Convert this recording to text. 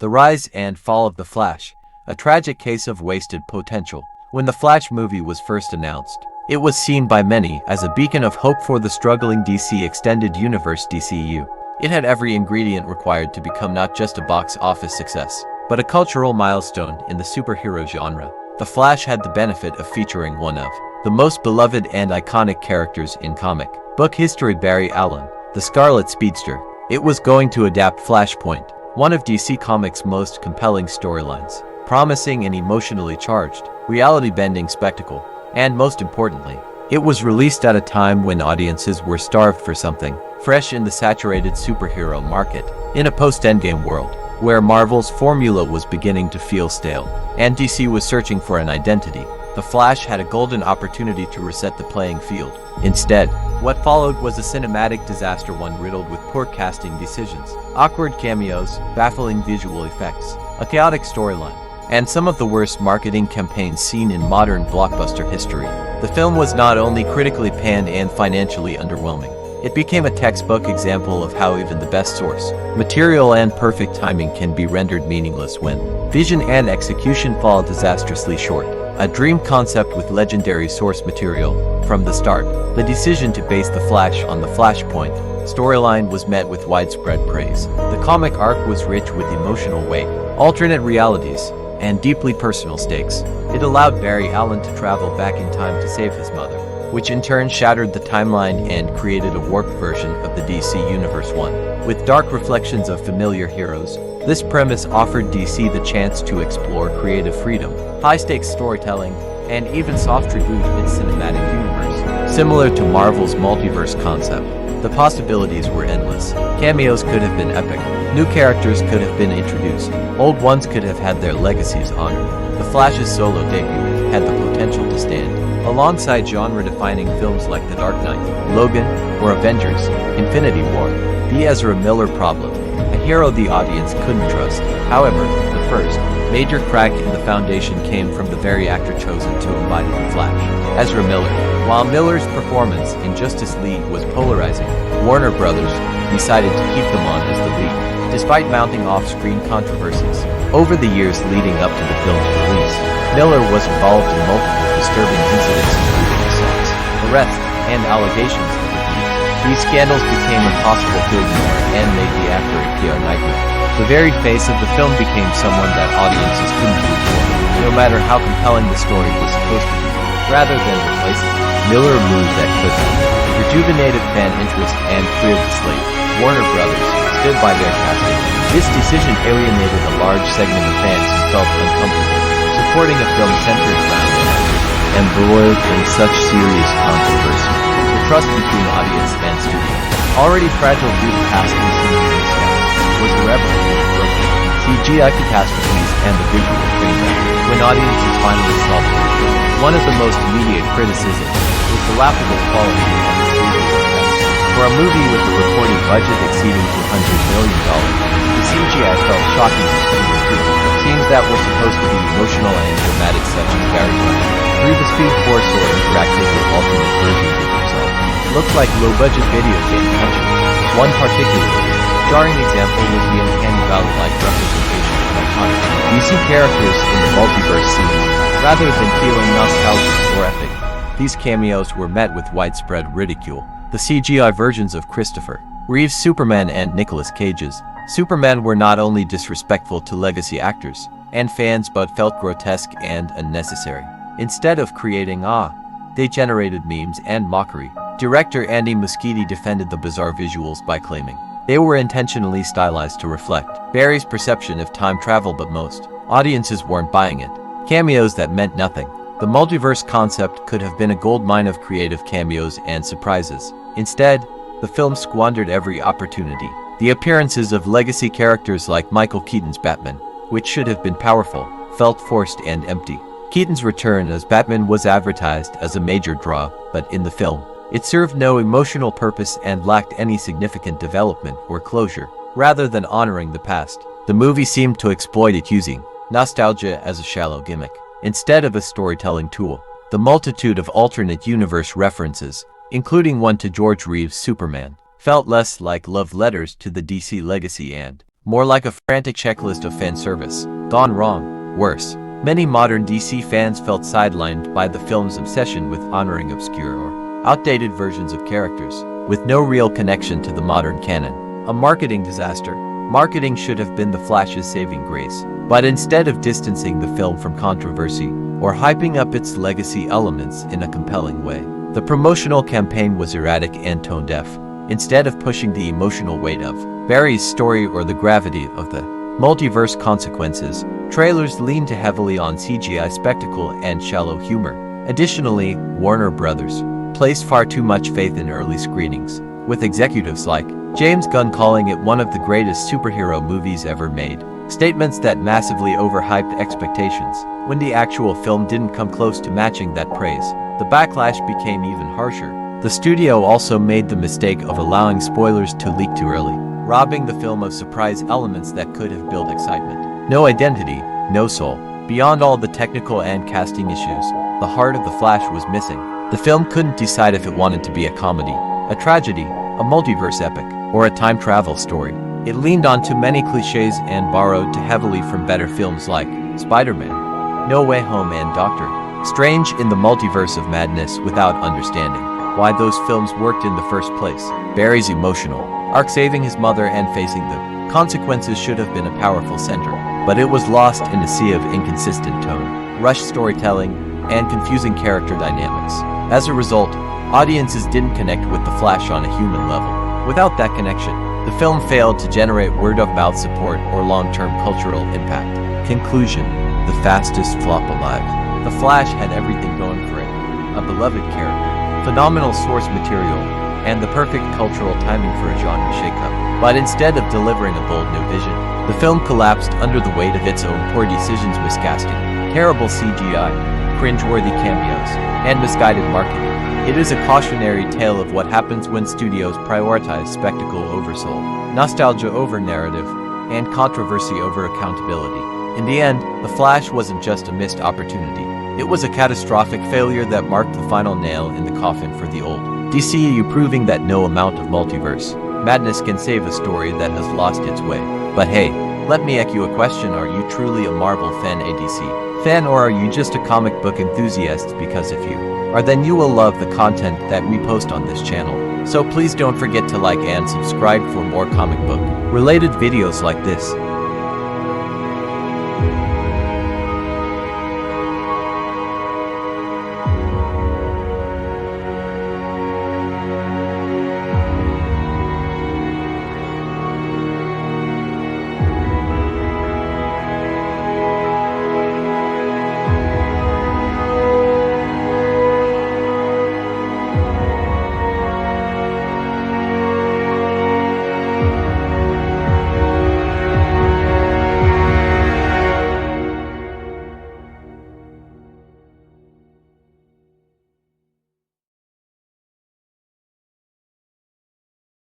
The Rise and Fall of the Flash, a tragic case of wasted potential. When the Flash movie was first announced, it was seen by many as a beacon of hope for the struggling DC Extended Universe (DCU). It had every ingredient required to become not just a box office success, but a cultural milestone in the superhero genre. The Flash had the benefit of featuring one of the most beloved and iconic characters in comic book history, Barry Allen, the Scarlet Speedster. It was going to adapt Flashpoint, one of DC Comics' most compelling storylines, promising an emotionally charged, reality-bending spectacle. And most importantly, it was released at a time when audiences were starved for something fresh in the saturated superhero market. In a post-Endgame world, where Marvel's formula was beginning to feel stale, and DC was searching for an identity, The Flash had a golden opportunity to reset the playing field. Instead, what followed was a cinematic disaster, one riddled with poor casting decisions, awkward cameos, baffling visual effects, a chaotic storyline, and some of the worst marketing campaigns seen in modern blockbuster history. The film was not only critically panned and financially underwhelming, it became a textbook example of how even the best source material and perfect timing can be rendered meaningless when vision and execution fall disastrously short. A dream concept with legendary source material from the start, the decision to base The Flash on the Flashpoint storyline was met with widespread praise. The comic arc was rich with emotional weight, alternate realities, and deeply personal stakes. It allowed Barry Allen to travel back in time to save his mother, which in turn shattered the timeline and created a warped version of the DC Universe 1. With dark reflections of familiar heroes, this premise offered DC the chance to explore creative freedom, high-stakes storytelling, and even soft reboot its cinematic universe. Similar to Marvel's multiverse concept, the possibilities were endless. Cameos could have been epic, new characters could have been introduced, old ones could have had their legacies honored. The Flash's solo debut had the potential to stand alongside genre-defining films like The Dark Knight, Logan, or Avengers: Infinity War. The Ezra Miller problem, a hero the audience couldn't trust. However, the first major crack in the foundation came from the very actor chosen to embody the Flash, Ezra Miller. While Miller's performance in Justice League was polarizing, Warner Brothers decided to keep them on as the lead, despite mounting off-screen controversies. Over the years leading up to the film's release, Miller was involved in multiple disturbing incidents, including assaults, arrests, and allegations of abuse. These scandals became impossible to ignore and made the actor a PR nightmare. The very face of the film became someone that audiences couldn't root for, no matter how compelling the story was supposed to be. Rather than replacing Miller, moved that quickly rejuvenated fan interest and cleared the slate. Warner Brothers stood by their casting. This decision alienated a large segment of fans who felt uncomfortable supporting a film centered around embroiled in such serious controversy. The trust between audience and studio, already fragile due to past incidents and scandals, was irreparably broken. CGI catastrophes and the visual train wreck. When audiences finally saw the film, one of the most immediate criticisms was the laughable quality of its visual effects. For a movie with a reported budget exceeding $200 million, the CGI felt shockingly crude. Scenes that were supposed to be emotional and dramatic, such as Barry running through the Speed Force or interacting with alternate versions of himself, looked like low-budget video game cutscenes. One particularly jarring example was the uncanny valley-like representation of iconic DC characters in the multiverse scenes. Rather than feeling nostalgic or epic, these cameos were met with widespread ridicule. The CGI versions of Christopher Reeve's Superman and Nicolas Cage's Superman were not only disrespectful to legacy actors and fans but felt grotesque and unnecessary. Instead of creating awe, they generated memes and mockery. Director Andy Muschietti defended the bizarre visuals by claiming they were intentionally stylized to reflect Barry's perception of time travel, but most audiences weren't buying it. Cameos that meant nothing. The multiverse concept could have been a goldmine of creative cameos and surprises. Instead, the film squandered every opportunity. The appearances of legacy characters like Michael Keaton's Batman, which should have been powerful, felt forced and empty. Keaton's return as Batman was advertised as a major draw, but in the film, it served no emotional purpose and lacked any significant development or closure. Rather than honoring the past, the movie seemed to exploit it, using nostalgia as a shallow gimmick instead of a storytelling tool. The multitude of alternate universe references, including one to George Reeves' Superman, felt less like love letters to the DC legacy and more like a frantic checklist of fan service, gone wrong. Worse, many modern DC fans felt sidelined by the film's obsession with honoring obscure or outdated versions of characters, with no real connection to the modern canon. A marketing disaster. Marketing should have been The Flash's saving grace, but instead of distancing the film from controversy or hyping up its legacy elements in a compelling way, the promotional campaign was erratic and tone-deaf. Instead of pushing the emotional weight of Barry's story or the gravity of the multiverse consequences, trailers leaned heavily on CGI spectacle and shallow humor. Additionally, Warner Brothers placed far too much faith in early screenings, with executives like James Gunn calling it one of the greatest superhero movies ever made. Statements that massively overhyped expectations. When the actual film didn't come close to matching that praise, the backlash became even harsher. The studio also made the mistake of allowing spoilers to leak too early, robbing the film of surprise elements that could have built excitement. No identity, no soul. Beyond all the technical and casting issues, the heart of The Flash was missing. The film couldn't decide if it wanted to be a comedy, a tragedy, a multiverse epic, or a time travel story. It leaned on too many cliches and borrowed too heavily from better films like Spider-Man, No Way Home and Doctor Strange in the Multiverse of Madness without understanding why those films worked in the first place. Barry's emotional arc, saving his mother and facing the consequences, should have been a powerful center, but it was lost in a sea of inconsistent tone, rushed storytelling, and confusing character dynamics. As a result, audiences didn't connect with The Flash on a human level. Without that connection, the film failed to generate word-of-mouth support or long-term cultural impact. Conclusion: the fastest flop alive. The Flash had everything going for it: a beloved character, phenomenal source material, and the perfect cultural timing for a genre shakeup. But instead of delivering a bold new vision, the film collapsed under the weight of its own poor decisions, miscasting, terrible CGI, cringe-worthy cameos, and misguided marketing. It is a cautionary tale of what happens when studios prioritize spectacle over soul, nostalgia over narrative, and controversy over accountability. In the end, The Flash wasn't just a missed opportunity. It was a catastrophic failure that marked the final nail in the coffin for the old DCU, proving that no amount of multiverse madness can save a story that has lost its way. But hey, let me ask you a question: are you truly a Marvel fan, a DC fan, or are you just a comic book enthusiast? Because if you are, then you will love the content that we post on this channel. So please don't forget to like and subscribe for more comic book related videos like this.